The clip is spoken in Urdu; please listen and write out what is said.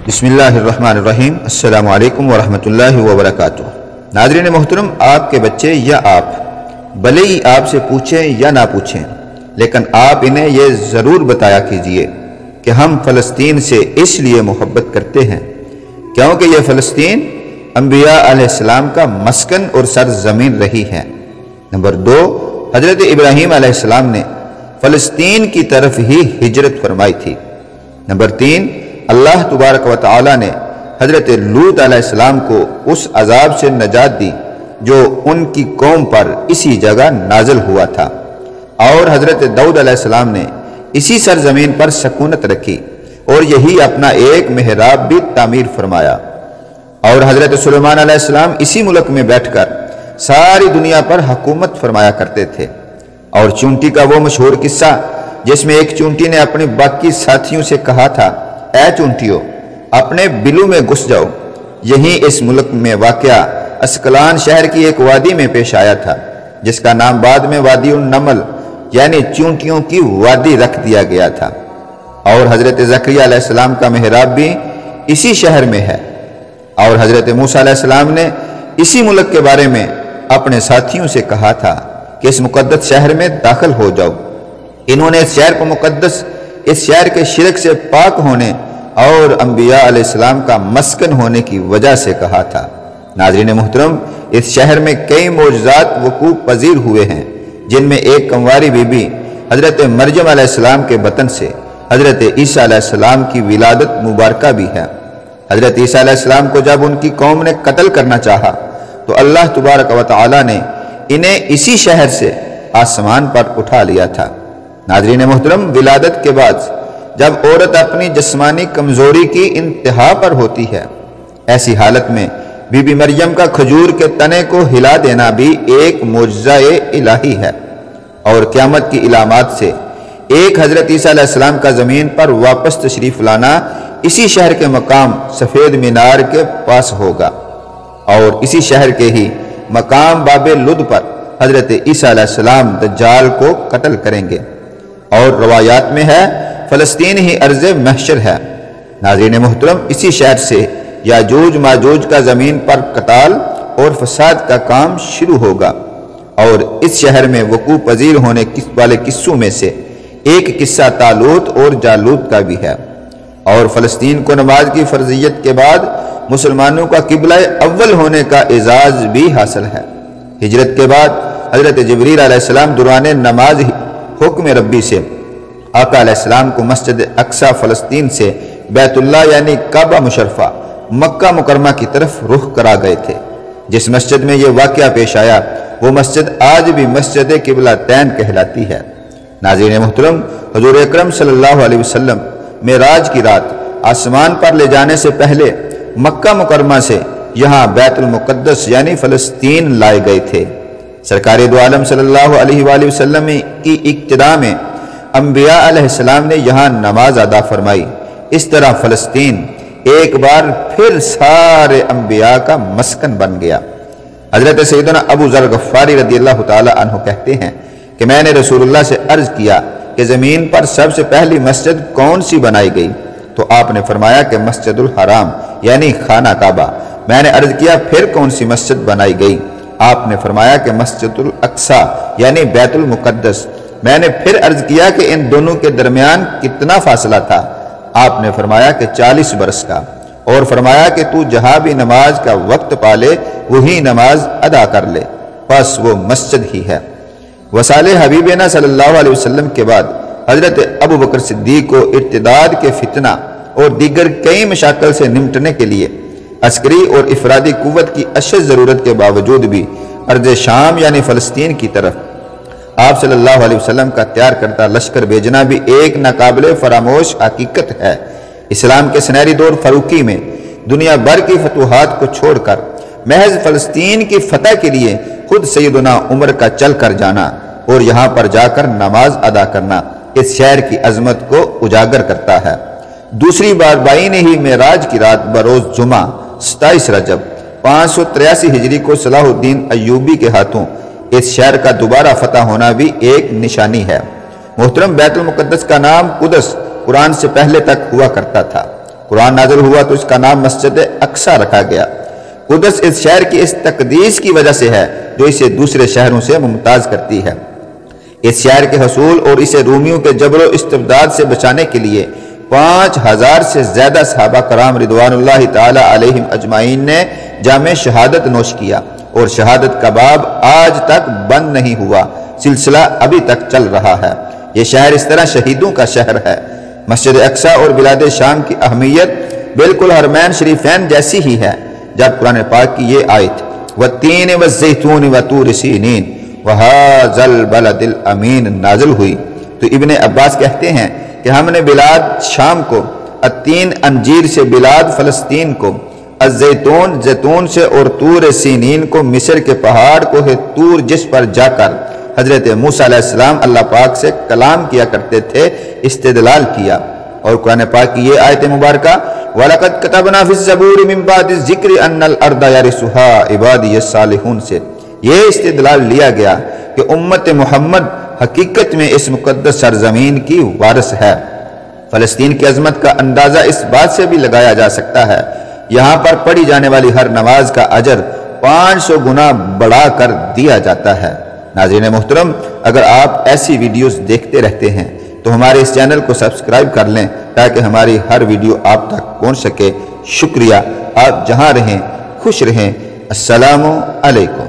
بسم اللہ الرحمن الرحیم۔ السلام علیکم ورحمۃ اللہ وبرکاتہ۔ ناظرین محترم، آپ کے بچے یا آپ بھلے ہی آپ سے پوچھیں یا نہ پوچھیں، لیکن آپ انہیں یہ ضرور بتایا کیجئے کہ ہم فلسطین سے اس لیے محبت کرتے ہیں کیونکہ یہ فلسطین انبیاء علیہ السلام کا مسکن اور سرزمین رہی ہے۔ نمبر 2، حضرت ابراہیم علیہ السلام نے فلسطین کی طرف ہی ہجرت فرمائی تھی۔ نمبر 3، اللہ تبارک و تعالی نے حضرت لوط علیہ السلام کو اس عذاب سے نجات دی جو ان کی قوم پر اسی جگہ نازل ہوا تھا، اور حضرت داؤد علیہ السلام نے اسی سرزمین پر سکونت رکھی اور یہی اپنا ایک محراب بھی تعمیر فرمایا، اور حضرت سلیمان علیہ السلام اسی ملک میں بیٹھ کر ساری دنیا پر حکومت فرمایا کرتے تھے۔ اور چونٹی کا وہ مشہور قصہ جس میں ایک چونٹی نے اپنے باقی ساتھیوں سے کہا تھا، اے چونٹیو اپنے بلوں میں گھس جاؤ، یہی اس ملک میں واقع اسکلان شہر کی ایک وادی میں پیش آیا تھا، جس کا نام بعد میں وادی النمل یعنی چونٹیوں کی وادی رکھ دیا گیا تھا۔ اور حضرت زکریا علیہ السلام کا محراب بھی اسی شہر میں ہے، اور حضرت موسیٰ علیہ السلام نے اسی ملک کے بارے میں اپنے ساتھیوں سے کہا تھا کہ اس مقدس شہر میں داخل ہو جاؤ۔ انہوں نے اس شہر کو مقدس، اس شہر کے شرک سے پاک ہونے اور انبیاء علیہ السلام کا مسکن ہونے کی وجہ سے کہا تھا۔ ناظرین محترم، اس شہر میں کئی معجزات وقوع پذیر ہوئے ہیں، جن میں ایک کنواری بی بی حضرت مریم علیہ السلام کے بطن سے حضرت عیسیٰ علیہ السلام کی ولادت مبارکہ بھی ہے۔ حضرت عیسیٰ علیہ السلام کو جب ان کی قوم نے قتل کرنا چاہا تو اللہ تبارک و تعالی نے انہیں اسی شہر سے آسمان پر اٹھا لیا تھا۔ ناظرین محترم، ولادت کے بعد جب عورت اپنی جسمانی کمزوری کی انتہا پر ہوتی ہے، ایسی حالت میں بی بی مریم کا کھجور کے تنے کو ہلا دینا بھی ایک معجزہ الہی ہے، اور قیامت کی علامات سے ایک حضرت عیسیٰ علیہ السلام کا زمین پر واپس تشریف لانا اسی شہر کے مقام سفید مینار کے پاس ہوگا، اور اسی شہر کے ہی مقام باب لد پر حضرت عیسیٰ علیہ السلام دجال کو قتل کریں گے، اور روایات میں ہے فلسطین ہی ارض محشر ہے۔ ناظرین محترم، اسی شہر سے یاجوج ماجوج کا زمین پر قتال اور فساد کا کام شروع ہوگا، اور اس شہر میں وقوع پذیر ہونے والے قصوں میں سے ایک قصہ طالوت اور جالوت کا بھی ہے۔ اور فلسطین کو نماز کی فرضیت کے بعد مسلمانوں کا قبلہ اول ہونے کا اعزاز بھی حاصل ہے۔ ہجرت کے بعد حضرت جبریل علیہ السلام دوران نماز حکم ربی سے آقا علیہ السلام کو مسجد اقصی فلسطین سے بیت اللہ یعنی کعبہ مشرفہ مکہ مکرمہ کی طرف رخ کرا گئے تھے۔ جس مسجد میں یہ واقعہ پیش آیا وہ مسجد آج بھی مسجد قبلہ تین کہلاتی ہے۔ ناظرین محترم، حضور اکرم صلی اللہ علیہ وسلم معراج کی رات آسمان پر لے جانے سے پہلے مکہ مکرمہ سے یہاں بیت المقدس یعنی فلسطین لائے گئے تھے۔ سرکار دو عالم صلی اللہ علیہ وآلہ وسلم کی اقتداء میں انبیاء علیہ السلام نے یہاں نماز ادا فرمائی۔ اس طرح فلسطین ایک بار پھر سارے انبیاء کا مسکن بن گیا۔ حضرت سیدنا ابو ذر غفاری رضی اللہ تعالی عنہ کہتے ہیں کہ میں نے رسول اللہ سے عرض کیا کہ زمین پر سب سے پہلی مسجد کون سی بنائی گئی؟ تو آپ نے فرمایا کہ مسجد الحرام یعنی خانہ کعبہ۔ میں نے عرض کیا پھر کون سی مسجد بنائی گئی؟ آپ نے فرمایا کہ مسجد الاقصی یعنی بیت المقدس۔ میں نے پھر عرض کیا کہ ان دونوں کے درمیان کتنا فاصلہ تھا؟ آپ نے فرمایا کہ 40 برس کا، اور فرمایا کہ تو جہاں بھی نماز کا وقت پالے وہی نماز ادا کر لے، بس وہ مسجد ہی ہے۔ وصال حبیبنا صلی اللہ علیہ وسلم کے بعد حضرت ابو بکر صدیق کو ارتداد کے فتنہ اور دیگر کئی مشاکل سے نمٹنے کے لیے عسکری اور افرادی قوت کی اشد ضرورت کے باوجود بھی ارض شام یعنی فلسطین کی طرف آپ صلی اللہ علیہ وسلم کا تیار کرتا لشکر بھیجنا بھی ایک ناقابل فراموش حقیقت ہے۔ اسلام کے سنہری دور فاروقی میں دنیا بھر کی فتوحات کو چھوڑ کر محض فلسطین کی فتح کے لیے خود سیدنا عمر کا چل کر جانا اور یہاں پر جا کر نماز ادا کرنا اس شہر کی عظمت کو اجاگر کرتا ہے۔ دوسری بار بائیں ہی معراج کی رات بروز جمعہ 27 رجب 583 ہجری کو صلاح الدین ایوبی کے ہاتھوں اس شہر کا دوبارہ فتح ہونا بھی ایک نشانی ہے۔ محترم، بیت المقدس کا نام قدس قرآن سے پہلے تک ہوا کرتا تھا، قرآن نازل ہوا تو اس کا نام مسجد اقصی رکھا گیا۔ قدس اس شہر کی اس تقدیس کی وجہ سے ہے جو اسے دوسرے شہروں سے ممتاز کرتی ہے۔ اس شہر کے حصول اور اسے رومیوں کے جبر و استبداد سے بچانے کے لیے 5000 سے زیادہ صحابہ کرام رضوان اللہ تعالی علیہم اجمعین نے جام شہادت نوش کیا، اور شہادت کا باب آج تک بند نہیں ہوا، سلسلہ ابھی تک چل رہا ہے۔ یہ شہر اس طرح شہیدوں کا شہر ہے۔ مسجد اقصی اور بلاد شام کی اہمیت بالکل حرمین شریفین جیسی ہی ہے۔ جب قرآن پاک کی یہ آیت والتین والزیتون وطور سینین وہذا البلد الامین نازل ہوئی تو ابن عباس کہتے ہیں کہ ہم نے بلاد شام کو، التین انجیر سے بلاد فلسطین کو، الزیتون زیتون سے، اور طور سینین کو مصر کے پہاڑ کو ہے طور جس پر جا کر حضرت موسیٰ علیہ السلام اللہ پاک سے کلام کیا کرتے تھے استدلال کیا۔ اور قرآن پاک کی یہ آیت مبارکہ وَلَقَدْ كَتَبْنَا فِي الزَّبُورِ مِن بَعْدِ الذِّكْرِ أَنَّ الْأَرْضَ يَرِثُهَا عِبَادِيَ الصَّالِحُونَ سے یہ استدلال لیا گیا کہ امت محمد حقیقت میں اس مقدس سرزمین کی وارث ہے۔ فلسطین کی عظمت کا اندازہ اس بات سے بھی لگایا جا سکتا ہے، یہاں پر پڑھی جانے والی ہر نماز کا اجر 500 گنا بڑھا کر دیا جاتا ہے۔ ناظرین محترم، اگر آپ ایسی ویڈیوز دیکھتے رہتے ہیں تو ہمارے اس چینل کو سبسکرائب کر لیں تاکہ ہماری ہر ویڈیو آپ تک پہنچ سکے۔ شکریہ۔ آپ جہاں رہیں خوش رہیں۔ السلام علیکم۔